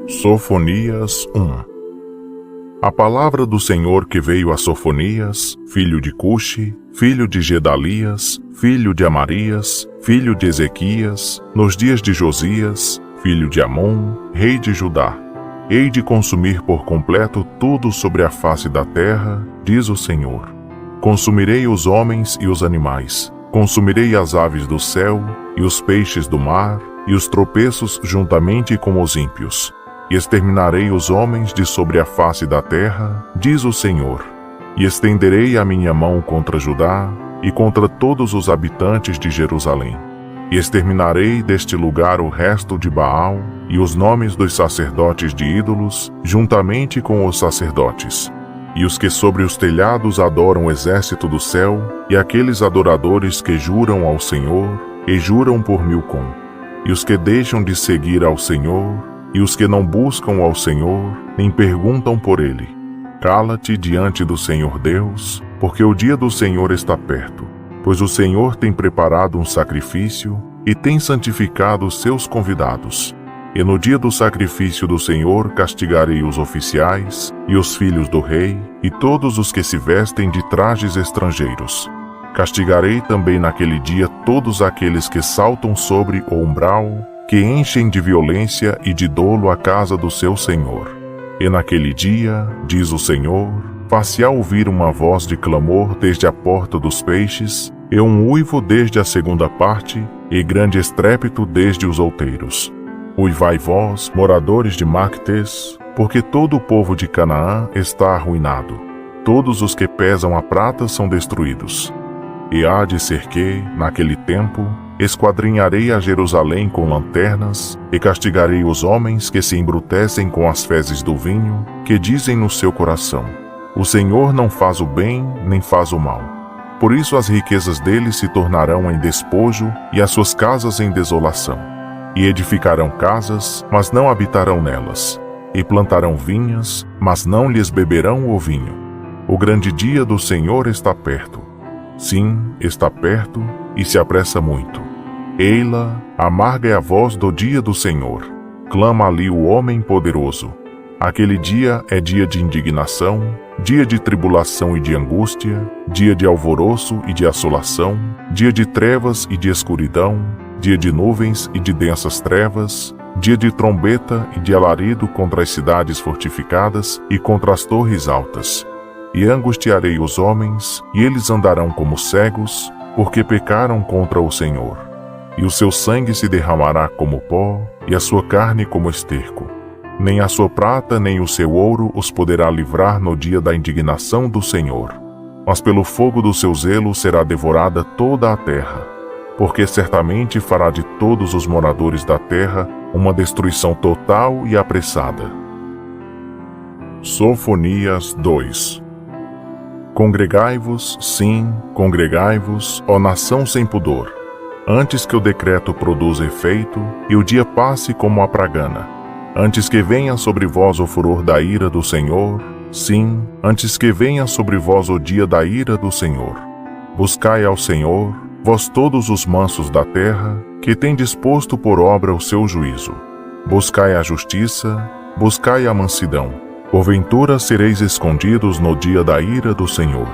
Sofonias 1. A palavra do Senhor que veio a Sofonias, filho de Cuxi, filho de Gedalias, filho de Amarias, filho de Ezequias, nos dias de Josias, filho de Amon, rei de Judá. Hei de consumir por completo tudo sobre a face da terra, diz o Senhor. Consumirei os homens e os animais, consumirei as aves do céu e os peixes do mar e os tropeços juntamente com os ímpios. E exterminarei os homens de sobre a face da terra, diz o Senhor. E estenderei a minha mão contra Judá e contra todos os habitantes de Jerusalém. E exterminarei deste lugar o resto de Baal e os nomes dos sacerdotes de ídolos, juntamente com os sacerdotes. E os que sobre os telhados adoram o exército do céu, e aqueles adoradores que juram ao Senhor, e juram por Milcom. E os que deixam de seguir ao Senhor, e os que não buscam ao Senhor, nem perguntam por Ele. Cala-te diante do Senhor Deus, porque o dia do Senhor está perto. Pois o Senhor tem preparado um sacrifício e tem santificado os seus convidados. E no dia do sacrifício do Senhor castigarei os oficiais, e os filhos do rei, e todos os que se vestem de trajes estrangeiros. Castigarei também naquele dia todos aqueles que saltam sobre o umbral, que enchem de violência e de dolo a casa do seu Senhor. E naquele dia, diz o Senhor, far-se-á ouvir uma voz de clamor desde a porta dos peixes, e um uivo desde a segunda parte, e grande estrépito desde os outeiros. Uivai vós, moradores de Mactes, porque todo o povo de Canaã está arruinado. Todos os que pesam a prata são destruídos. E há de ser que, naquele tempo, esquadrinharei a Jerusalém com lanternas, e castigarei os homens que se embrutecem com as fezes do vinho, que dizem no seu coração: o Senhor não faz o bem, nem faz o mal. Por isso as riquezas deles se tornarão em despojo, e as suas casas em desolação. E edificarão casas, mas não habitarão nelas. E plantarão vinhas, mas não lhes beberão o vinho. O grande dia do Senhor está perto. Sim, está perto, e se apressa muito. Eila, amarga é a voz do dia do Senhor. Clama ali o homem poderoso. Aquele dia é dia de indignação, dia de tribulação e de angústia, dia de alvoroço e de assolação, dia de trevas e de escuridão, dia de nuvens e de densas trevas, dia de trombeta e de alarido contra as cidades fortificadas e contra as torres altas. E angustiarei os homens, e eles andarão como cegos, porque pecaram contra o Senhor. E o seu sangue se derramará como pó, e a sua carne como esterco. Nem a sua prata nem o seu ouro os poderá livrar no dia da indignação do Senhor. Mas pelo fogo do seu zelo será devorada toda a terra, porque certamente fará de todos os moradores da terra uma destruição total e apressada. Sofonias 2. Congregai-vos, sim, congregai-vos, ó nação sem pudor, antes que o decreto produza efeito e o dia passe como a pragana, antes que venha sobre vós o furor da ira do Senhor, sim, antes que venha sobre vós o dia da ira do Senhor. Buscai ao Senhor, vós todos os mansos da terra, que tem disposto por obra o seu juízo. Buscai a justiça, buscai a mansidão. Porventura sereis escondidos no dia da ira do Senhor.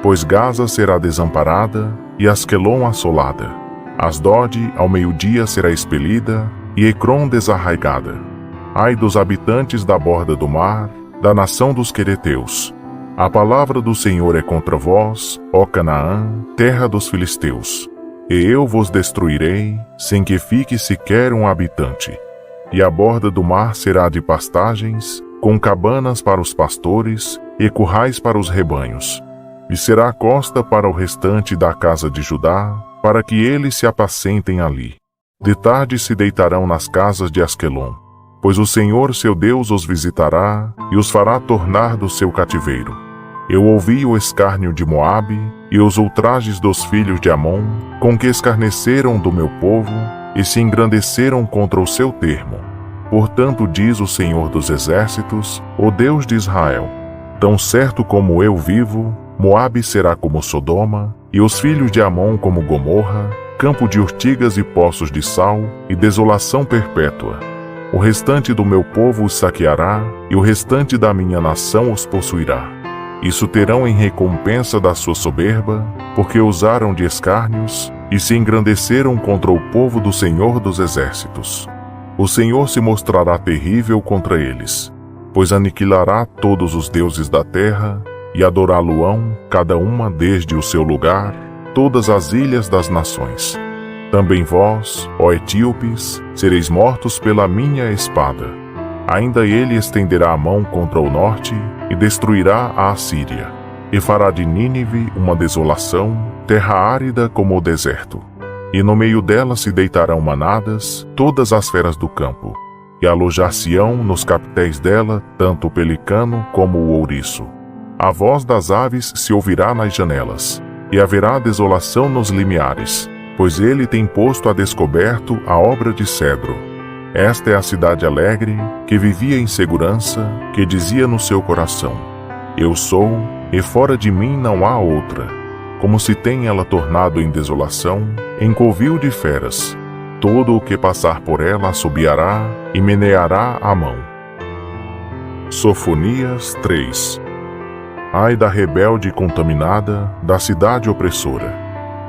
Pois Gaza será desamparada, e Asquelon assolada. Asdode ao meio-dia será expelida, e Ecrom desarraigada. Ai dos habitantes da borda do mar, da nação dos quereteus. A palavra do Senhor é contra vós, ó Canaã, terra dos filisteus. E eu vos destruirei, sem que fique sequer um habitante. E a borda do mar será de pastagens, com cabanas para os pastores e currais para os rebanhos. E será costa para o restante da casa de Judá, para que eles se apacentem ali. De tarde se deitarão nas casas de Asquelon, pois o Senhor seu Deus os visitará e os fará tornar do seu cativeiro. Eu ouvi o escárnio de Moabe e os ultrajes dos filhos de Amon, com que escarneceram do meu povo e se engrandeceram contra o seu termo. Portanto, diz o Senhor dos Exércitos, o Deus de Israel: tão certo como eu vivo, Moabe será como Sodoma, e os filhos de Amon como Gomorra, campo de urtigas e poços de sal, e desolação perpétua. O restante do meu povo os saqueará, e o restante da minha nação os possuirá. Isso terão em recompensa da sua soberba, porque usaram de escárnios, e se engrandeceram contra o povo do Senhor dos Exércitos. O Senhor se mostrará terrível contra eles, pois aniquilará todos os deuses da terra, e adorá-lo-ão, cada uma desde o seu lugar, todas as ilhas das nações. Também vós, ó etíopes, sereis mortos pela minha espada. Ainda ele estenderá a mão contra o norte, e destruirá a Assíria, e fará de Nínive uma desolação, terra árida como o deserto. E no meio dela se deitarão manadas, todas as feras do campo, e alojar-se-ão nos capitéis dela tanto o pelicano como o ouriço. A voz das aves se ouvirá nas janelas, e haverá desolação nos limiares, pois ele tem posto a descoberto a obra de cedro. Esta é a cidade alegre, que vivia em segurança, que dizia no seu coração: Eu sou, e fora de mim não há outra. Como se tem ela tornado em desolação, em covil de feras. Todo o que passar por ela assobiará e meneará a mão. Sofonias 3. Ai da rebelde contaminada, da cidade opressora.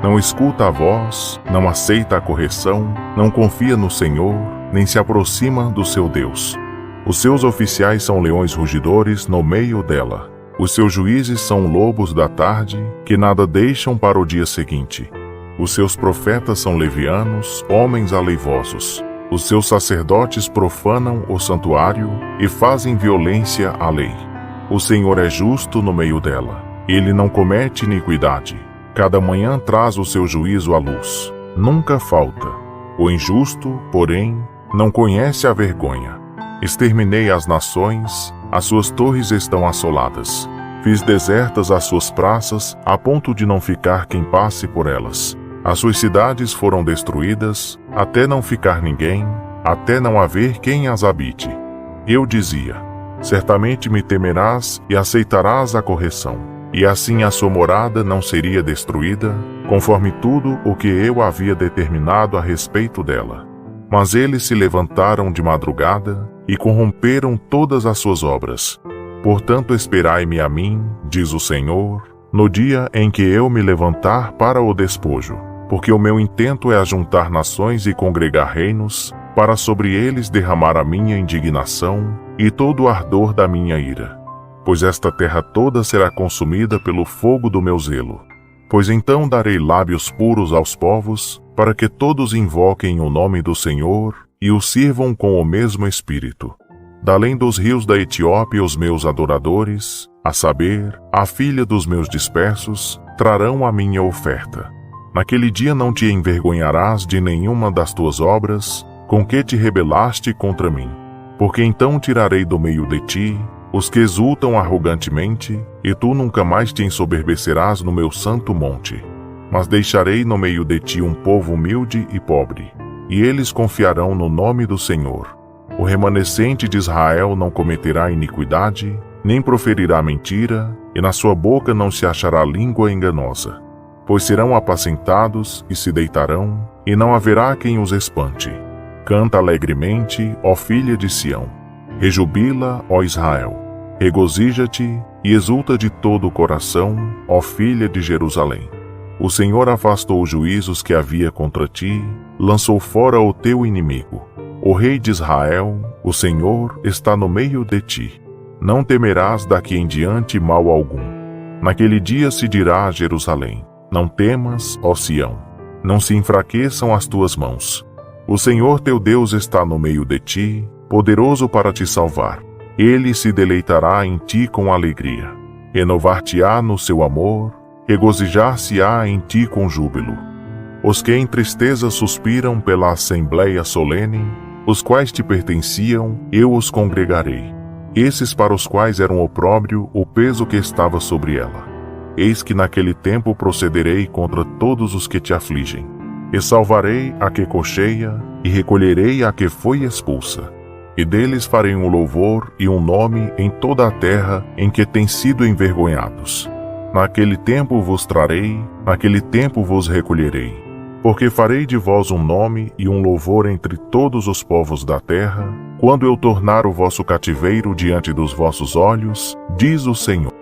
Não escuta a voz, não aceita a correção, não confia no Senhor, nem se aproxima do seu Deus. Os seus oficiais são leões rugidores no meio dela. Os seus juízes são lobos da tarde, que nada deixam para o dia seguinte. Os seus profetas são levianos, homens aleivosos. Os seus sacerdotes profanam o santuário e fazem violência à lei. O Senhor é justo no meio dela. Ele não comete iniquidade. Cada manhã traz o seu juízo à luz. Nunca falta. O injusto, porém, não conhece a vergonha. Exterminei as nações, as suas torres estão assoladas. Fiz desertas as suas praças, a ponto de não ficar quem passe por elas. As suas cidades foram destruídas, até não ficar ninguém, até não haver quem as habite. Eu dizia: certamente me temerás e aceitarás a correção, e assim a sua morada não seria destruída, conforme tudo o que eu havia determinado a respeito dela. Mas eles se levantaram de madrugada e corromperam todas as suas obras. Portanto, esperai-me a mim, diz o Senhor, no dia em que eu me levantar para o despojo, porque o meu intento é ajuntar nações e congregar reinos, para sobre eles derramar a minha indignação e todo o ardor da minha ira. Pois esta terra toda será consumida pelo fogo do meu zelo. Pois então darei lábios puros aos povos, para que todos invoquem o nome do Senhor e o sirvam com o mesmo espírito. Dalém dos rios da Etiópia os meus adoradores, a saber, a filha dos meus dispersos, trarão a minha oferta. Naquele dia não te envergonharás de nenhuma das tuas obras, com que te rebelaste contra mim. Porque então tirarei do meio de ti os que exultam arrogantemente, e tu nunca mais te ensoberbecerás no meu santo monte. Mas deixarei no meio de ti um povo humilde e pobre, e eles confiarão no nome do Senhor. O remanescente de Israel não cometerá iniquidade, nem proferirá mentira, e na sua boca não se achará língua enganosa. Pois serão apacentados e se deitarão, e não haverá quem os espante. Canta alegremente, ó filha de Sião. Rejubila, ó Israel. Regozija-te e exulta de todo o coração, ó filha de Jerusalém. O Senhor afastou os juízos que havia contra ti, lançou fora o teu inimigo. O Rei de Israel, o Senhor, está no meio de ti. Não temerás daqui em diante mal algum. Naquele dia se dirá a Jerusalém: não temas, ó Sião, não se enfraqueçam as tuas mãos. O Senhor teu Deus está no meio de ti, poderoso para te salvar. Ele se deleitará em ti com alegria. Renovar-te-á no seu amor, regozijar-se-á em ti com júbilo. Os que em tristeza suspiram pela assembleia solene, os quais te pertenciam, eu os congregarei. Esses para os quais era um opróbrio o peso que estava sobre ela. Eis que naquele tempo procederei contra todos os que te afligem. E salvarei a que cocheia, e recolherei a que foi expulsa. E deles farei um louvor e um nome em toda a terra em que têm sido envergonhados. Naquele tempo vos trarei, naquele tempo vos recolherei. Porque farei de vós um nome e um louvor entre todos os povos da terra, quando eu tornar o vosso cativeiro diante dos vossos olhos, diz o Senhor.